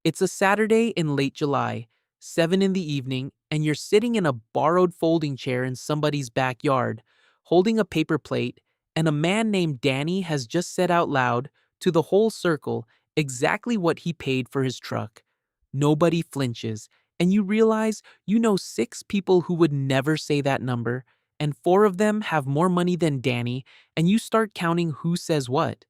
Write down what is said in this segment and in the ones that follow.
It's a Saturday in late July, 7 in the evening, and you're sitting in a borrowed folding chair in somebody's backyard, holding a paper plate, and a man named Danny has just said out loud, to the whole circle, exactly what he paid for his truck. Nobody flinches, and you realize you know 6 people who would never say that number, and 4 of them have more money than Danny, and you start counting who says what.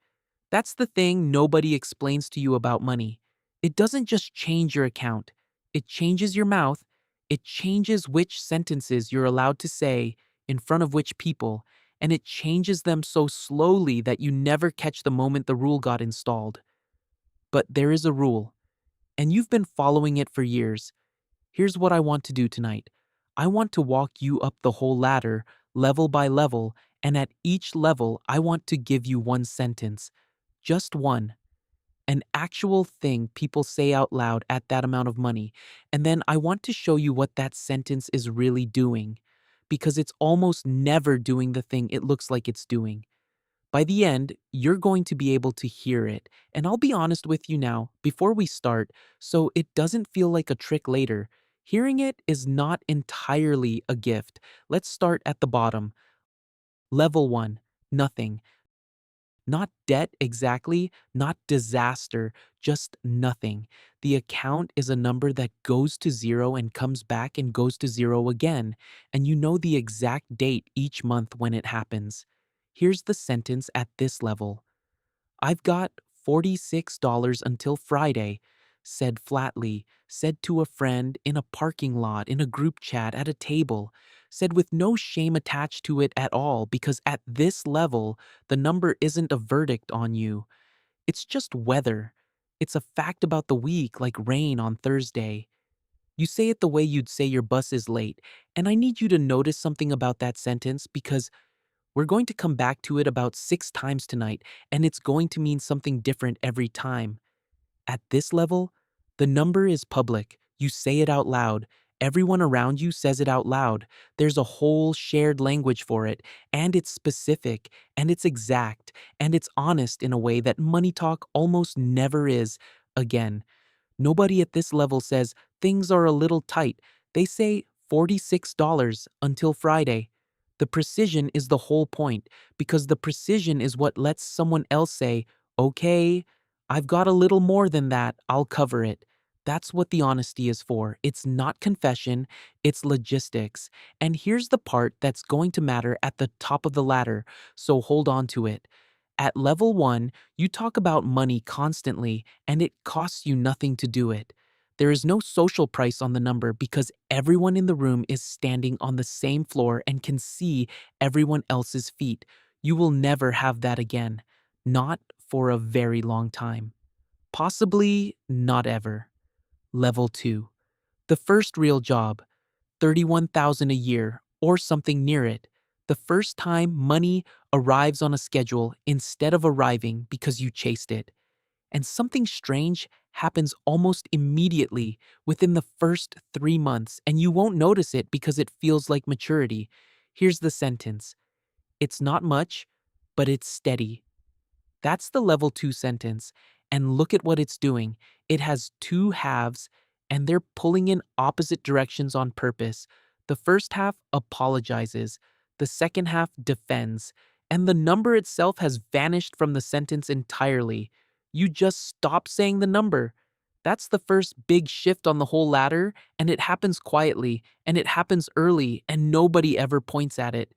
That's the thing nobody explains to you about money. It doesn't just change your account, it changes your mouth, it changes which sentences you're allowed to say in front of which people, and it changes them so slowly that you never catch the moment the rule got installed. But there is a rule, and you've been following it for years. Here's what I want to do tonight. I want to walk you up the whole ladder, level by level, and at each level, I want to give you one sentence. Just one. An actual thing people say out loud at that amount of money. And then I want to show you what that sentence is really doing. Because it's almost never doing the thing it looks like it's doing. By the end, you're going to be able to hear it. And I'll be honest with you now, before we start, so it doesn't feel like a trick later. Hearing it is not entirely a gift. Let's start at the bottom. Level 1. Nothing. Not debt exactly, not disaster, just nothing. The account is a number that goes to zero and comes back and goes to zero again, and you know the exact date each month when it happens. Here's the sentence at this level. I've got $46 until Friday, said flatly, said to a friend in a parking lot, in a group chat, at a table, said with no shame attached to it at all because at this level, the number isn't a verdict on you. It's just weather. It's a fact about the week like rain on Thursday. You say it the way you'd say your bus is late, and I need you to notice something about that sentence because we're going to come back to it about 6 times tonight, and it's going to mean something different every time. At this level, the number is public. You say it out loud. Everyone around you says it out loud. There's a whole shared language for it, and it's specific, and it's exact, and it's honest in a way that money talk almost never is. Again, nobody at this level says things are a little tight. They say $46 until Friday. The precision is the whole point because the precision is what lets someone else say, okay, I've got a little more than that, I'll cover it. That's what the honesty is for. It's not confession, it's logistics. And here's the part that's going to matter at the top of the ladder, so hold on to it. At level 1, you talk about money constantly, and it costs you nothing to do it. There is no social price on the number because everyone in the room is standing on the same floor and can see everyone else's feet. You will never have that again. Not for a very long time. Possibly not ever. Level 2. The first real job, 31,000 a year or something near it. The first time money arrives on a schedule instead of arriving because you chased it. And something strange happens almost immediately within the first 3 months, and you won't notice it because it feels like maturity. Here's the sentence. It's not much, but it's steady. That's the level 2 sentence. And look at what it's doing. It has 2 halves, and they're pulling in opposite directions on purpose. The first half apologizes, the second half defends, and the number itself has vanished from the sentence entirely. You just stop saying the number. That's the first big shift on the whole ladder, and it happens quietly, and it happens early, and nobody ever points at it.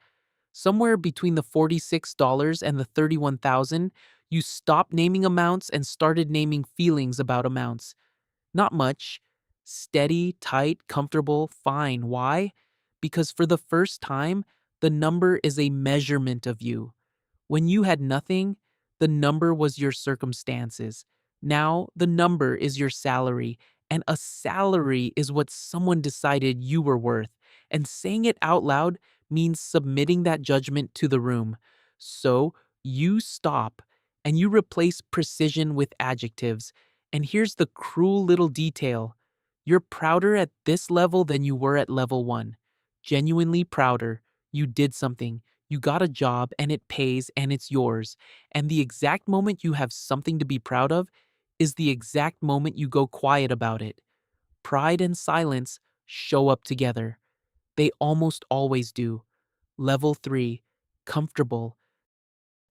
Somewhere between the $46 and the 31,000, you stopped naming amounts and started naming feelings about amounts. Not much. Steady, tight, comfortable, fine. Why? Because for the first time, the number is a measurement of you. When you had nothing, the number was your circumstances. Now, the number is your salary, and a salary is what someone decided you were worth. And saying it out loud means submitting that judgment to the room. So, you stop and you replace precision with adjectives. And here's the cruel little detail. You're prouder at this level than you were at level 1. Genuinely prouder. You did something. You got a job and it pays and it's yours. And the exact moment you have something to be proud of is the exact moment you go quiet about it. Pride and silence show up together. They almost always do. Level 3, comfortable.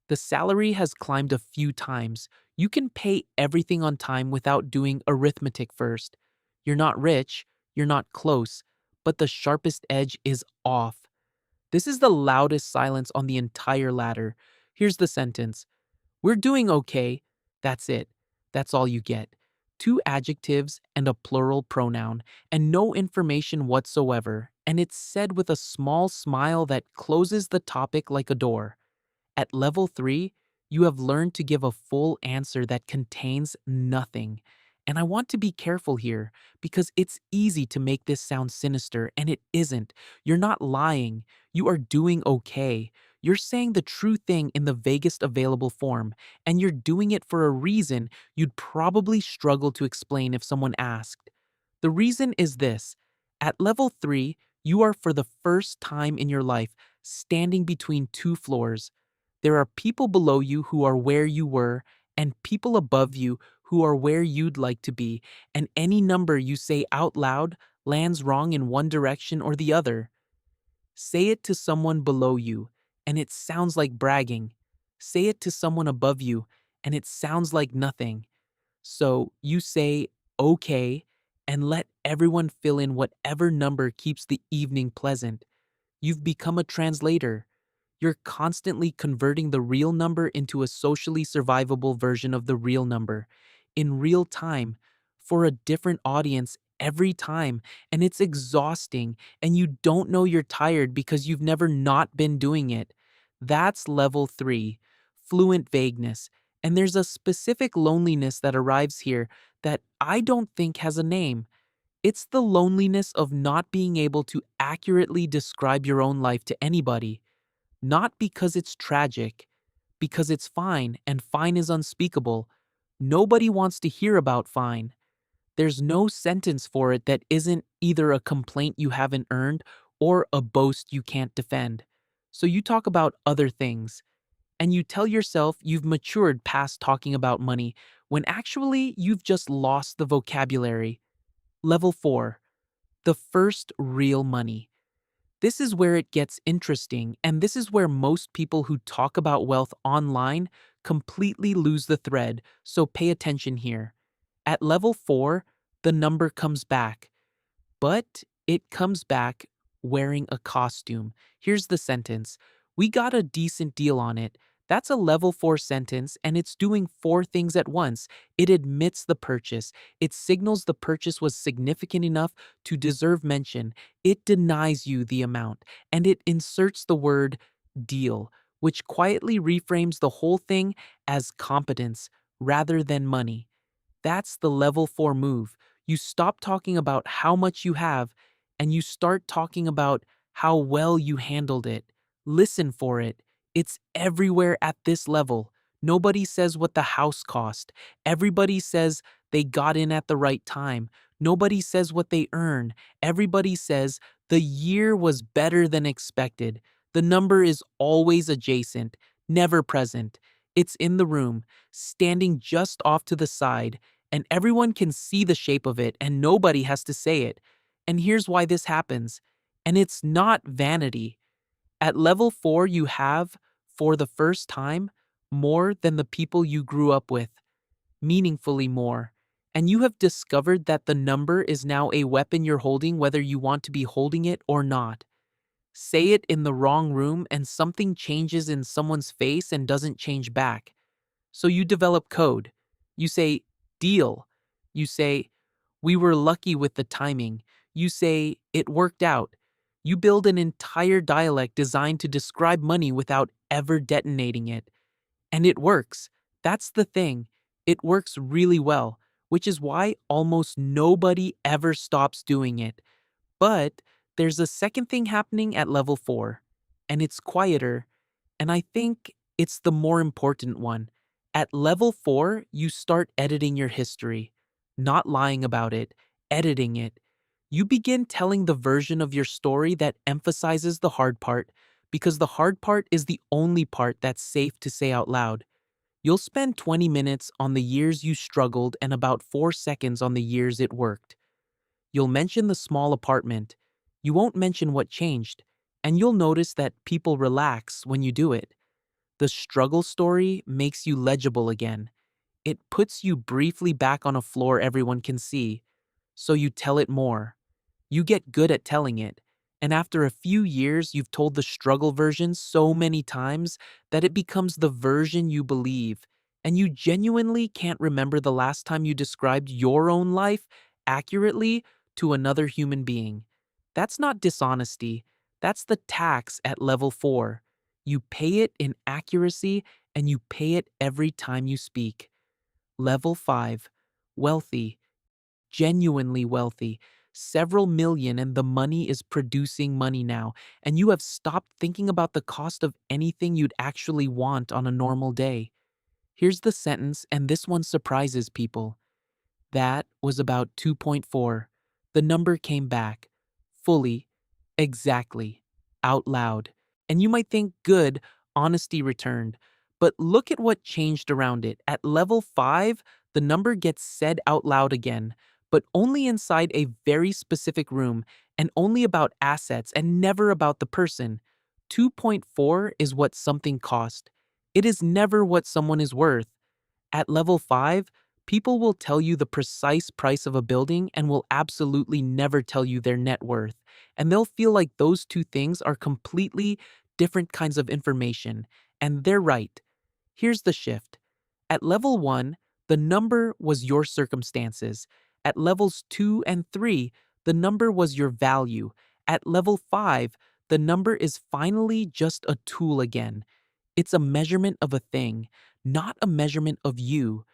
The salary has climbed a few times. You can pay everything on time without doing arithmetic first. You're not rich, you're not close, but the sharpest edge is off. This is the loudest silence on the entire ladder. Here's the sentence: "We're doing okay." That's it. That's all you get. Two adjectives and a plural pronoun, and no information whatsoever. And it's said with a small smile that closes the topic like a door. At level 3, you have learned to give a full answer that contains nothing. And I want to be careful here because it's easy to make this sound sinister, and it isn't. You're not lying. You are doing okay. You're saying the true thing in the vaguest available form, and you're doing it for a reason you'd probably struggle to explain if someone asked. The reason is this: at level 3, you are for the first time in your life standing between two floors. There are people below you who are where you were, and people above you who are where you'd like to be, and any number you say out loud lands wrong in one direction or the other. Say it to someone below you, and it sounds like bragging. Say it to someone above you, and it sounds like nothing. So you say, okay, and let everyone fill in whatever number keeps the evening pleasant. You've become a translator. You're constantly converting the real number into a socially survivable version of the real number in real time for a different audience every time. And it's exhausting, and you don't know you're tired because you've never not been doing it. That's level 3, fluent vagueness. And there's a specific loneliness that arrives here that I don't think has a name. It's the loneliness of not being able to accurately describe your own life to anybody. Not because it's tragic, because it's fine, and fine is unspeakable. Nobody wants to hear about fine. There's no sentence for it that isn't either a complaint you haven't earned or a boast you can't defend. So you talk about other things, and you tell yourself you've matured past talking about money when actually you've just lost the vocabulary. Level 4, the first real money. This is where it gets interesting, and this is where most people who talk about wealth online completely lose the thread, so pay attention here. At level 4, the number comes back, but it comes back wearing a costume. Here's the sentence: "We got a decent deal on it." That's a level 4 sentence, and it's doing four things at once. It admits the purchase. It signals the purchase was significant enough to deserve mention. It denies you the amount, and it inserts the word deal, which quietly reframes the whole thing as competence rather than money. That's the level 4 move. You stop talking about how much you have and you start talking about how well you handled it. Listen for it. It's everywhere at this level. Nobody says what the house cost. Everybody says they got in at the right time. Nobody says what they earn. Everybody says the year was better than expected. The number is always adjacent, never present. It's in the room, standing just off to the side, and everyone can see the shape of it, and nobody has to say it. And here's why this happens. And it's not vanity. At level 4, you have, for the first time, more than the people you grew up with, meaningfully more. And you have discovered that the number is now a weapon you're holding whether you want to be holding it or not. Say it in the wrong room and something changes in someone's face and doesn't change back. So you develop code. You say, deal. You say, we were lucky with the timing. You say, it worked out. You build an entire dialect designed to describe money without ever detonating it. And it works. That's the thing. It works really well, which is why almost nobody ever stops doing it. But there's a second thing happening at level 4, and it's quieter, and I think it's the more important one. At level 4, you start editing your history, not lying about it, editing it. You begin telling the version of your story that emphasizes the hard part, because the hard part is the only part that's safe to say out loud. You'll spend 20 minutes on the years you struggled and about 4 seconds on the years it worked. You'll mention the small apartment. You won't mention what changed, and you'll notice that people relax when you do it. The struggle story makes you legible again. It puts you briefly back on a floor everyone can see, so you tell it more. You get good at telling it, and after a few years, you've told the struggle version so many times that it becomes the version you believe, and you genuinely can't remember the last time you described your own life accurately to another human being. That's not dishonesty, that's the tax at level 4. You pay it in accuracy, and you pay it every time you speak. Level 5. Wealthy. Genuinely wealthy. Several million, and the money is producing money now, and you have stopped thinking about the cost of anything you'd actually want on a normal day. Here's the sentence, and this one surprises people. That was about 2.4. The number came back. Fully. Exactly. Out loud. And you might think, good, honesty returned. But look at what changed around it. At level 5, the number gets said out loud again, but only inside a very specific room and only about assets and never about the person. 2.4 is what something cost. It is never what someone is worth. At level 5, people will tell you the precise price of a building and will absolutely never tell you their net worth. And they'll feel like those two things are completely different kinds of information. And they're right. Here's the shift. At level 1, the number was your circumstances. At levels 2 and 3, the number was your value. At level 5, the number is finally just a tool again. It's a measurement of a thing, not a measurement of you.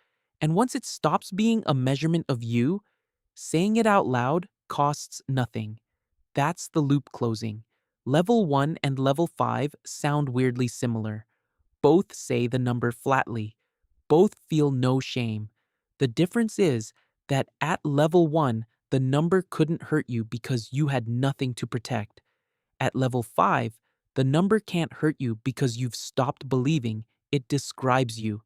And once it stops being a measurement of you, saying it out loud costs nothing. That's the loop closing. Level 1 and level 5 sound weirdly similar. Both say the number flatly. Both feel no shame. The difference is that at level 1, the number couldn't hurt you because you had nothing to protect. At level 5, the number can't hurt you because you've stopped believing it describes you.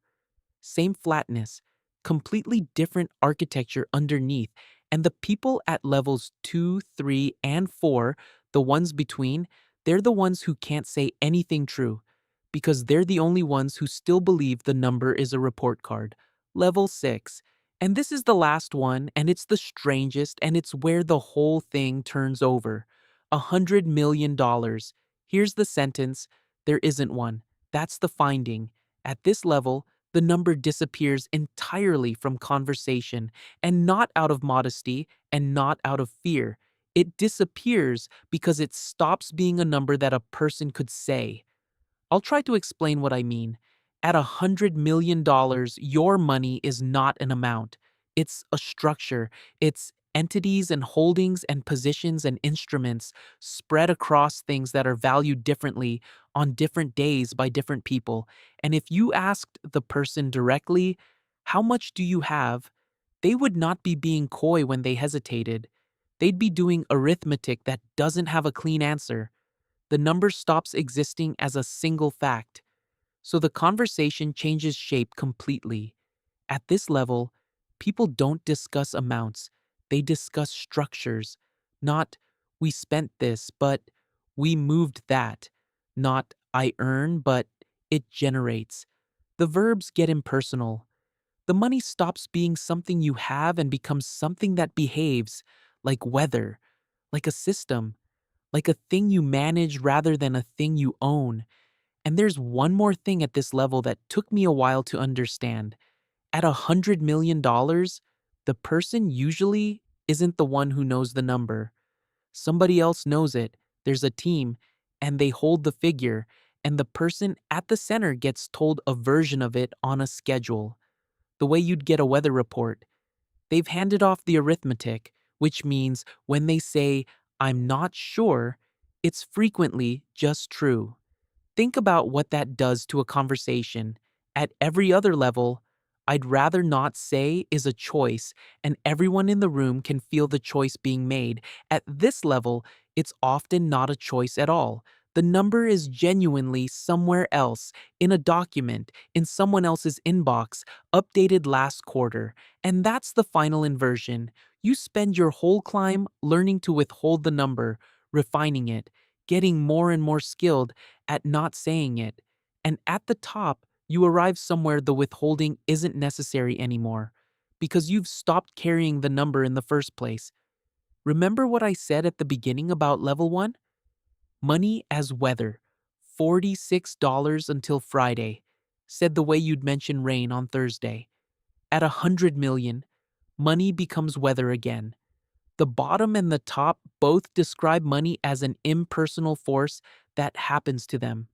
Same flatness, completely different architecture underneath, and the people at levels 2, 3, and 4, the ones between, they're the ones who can't say anything true because they're the only ones who still believe the number is a report card. Level 6. And this is the last one, and it's the strangest, and it's where the whole thing turns over. $100 million. Here's the sentence. There isn't one. That's the finding. At this level, the number disappears entirely from conversation, and not out of modesty and not out of fear. It disappears because it stops being a number that a person could say. I'll try to explain what I mean. At $100 million, your money is not an amount. It's a structure. It's entities and holdings and positions and instruments spread across things that are valued differently on different days by different people. And if you asked the person directly, how much do you have? They would not be being coy when they hesitated. They'd be doing arithmetic that doesn't have a clean answer. The number stops existing as a single fact. So the conversation changes shape completely. At this level, people don't discuss amounts, they discuss structures. Not, we spent this, but we moved that. Not, I earn, but it generates. The verbs get impersonal. The money stops being something you have and becomes something that behaves, like weather, like a system, like a thing you manage rather than a thing you own. And there's one more thing at this level that took me a while to understand. At $100 million, the person usually isn't the one who knows the number. Somebody else knows it. There's a team, and they hold the figure, and the person at the center gets told a version of it on a schedule. The way you'd get a weather report. They've handed off the arithmetic, which means when they say, I'm not sure, it's frequently just true. Think about what that does to a conversation. At every other level, I'd rather not say is a choice, and everyone in the room can feel the choice being made. At this level, it's often not a choice at all. The number is genuinely somewhere else, in a document, in someone else's inbox, updated last quarter. And that's the final inversion. You spend your whole climb learning to withhold the number, refining it, getting more and more skilled at not saying it. And at the top, you arrive somewhere the withholding isn't necessary anymore because you've stopped carrying the number in the first place. Remember what I said at the beginning about level 1? Money as weather. $46 until Friday, said the way you'd mention rain on Thursday. At 100 million, money becomes weather again. The bottom and the top both describe money as an impersonal force that happens to them.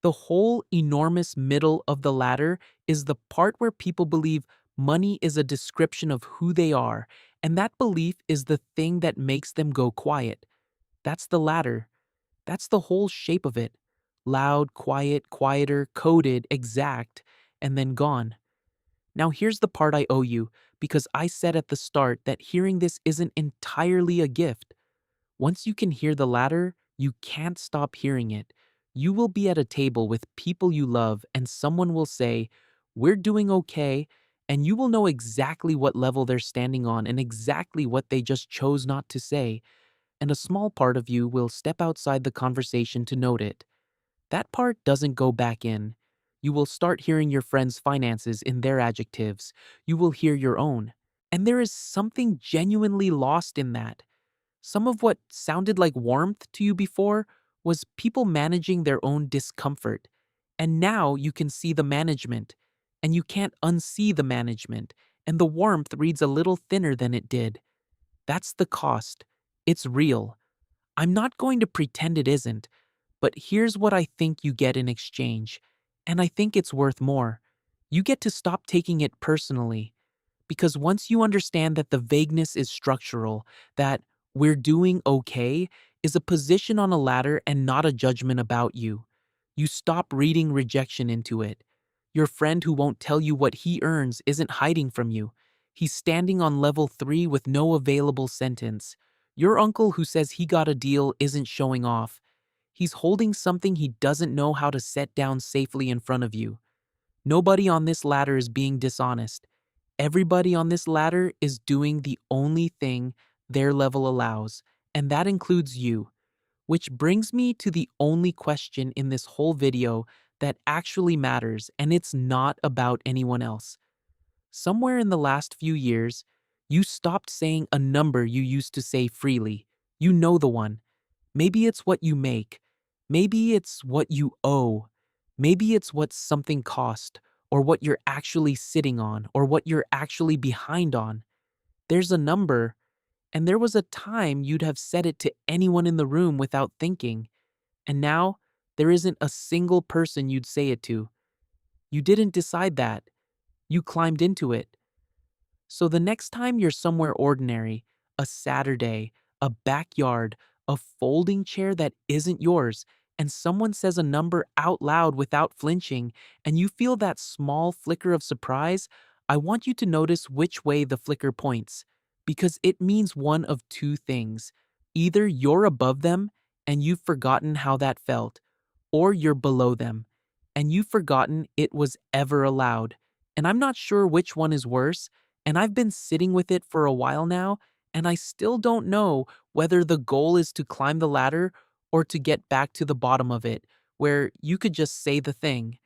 The whole enormous middle of the ladder is the part where people believe money is a description of who they are, and that belief is the thing that makes them go quiet. That's the ladder. That's the whole shape of it. Loud, quiet, quieter, coded, exact, and then gone. Now here's the part I owe you, because I said at the start that hearing this isn't entirely a gift. Once you can hear the ladder, you can't stop hearing it. You will be at a table with people you love, and someone will say, "We're doing okay," and you will know exactly what level they're standing on and exactly what they just chose not to say, and a small part of you will step outside the conversation to note it. That part doesn't go back in. You will start hearing your friends' finances in their adjectives. You will hear your own. And there is something genuinely lost in that. Some of what sounded like warmth to you before was people managing their own discomfort. And now you can see the management, and you can't unsee the management, and the warmth reads a little thinner than it did. That's the cost. It's real. I'm not going to pretend it isn't, but here's what I think you get in exchange, and I think it's worth more. You get to stop taking it personally, because once you understand that the vagueness is structural, that "we're doing okay" is a position on a ladder and not a judgment about you, you stop reading rejection into it. Your friend who won't tell you what he earns isn't hiding from you. He's standing on level 3 with no available sentence. Your uncle who says he got a deal isn't showing off. He's holding something he doesn't know how to set down safely in front of you. Nobody on this ladder is being dishonest. Everybody on this ladder is doing the only thing their level allows, and that includes you. Which brings me to the only question in this whole video that actually matters, and it's not about anyone else. Somewhere in the last few years, you stopped saying a number you used to say freely. You know the one. Maybe it's what you make. Maybe it's what you owe. Maybe it's what something cost, or what you're actually sitting on, or what you're actually behind on. There's a number, and there was a time you'd have said it to anyone in the room without thinking. And now, there isn't a single person you'd say it to. You didn't decide that. You climbed into it. So the next time you're somewhere ordinary, a Saturday, a backyard, a folding chair that isn't yours, and someone says a number out loud without flinching, and you feel that small flicker of surprise, I want you to notice which way the flicker points, because it means one of two things. Either you're above them and you've forgotten how that felt, or you're below them and you've forgotten it was ever allowed. And I'm not sure which one is worse, and I've been sitting with it for a while now, and I still don't know whether the goal is to climb the ladder or to get back to the bottom of it, where you could just say the thing.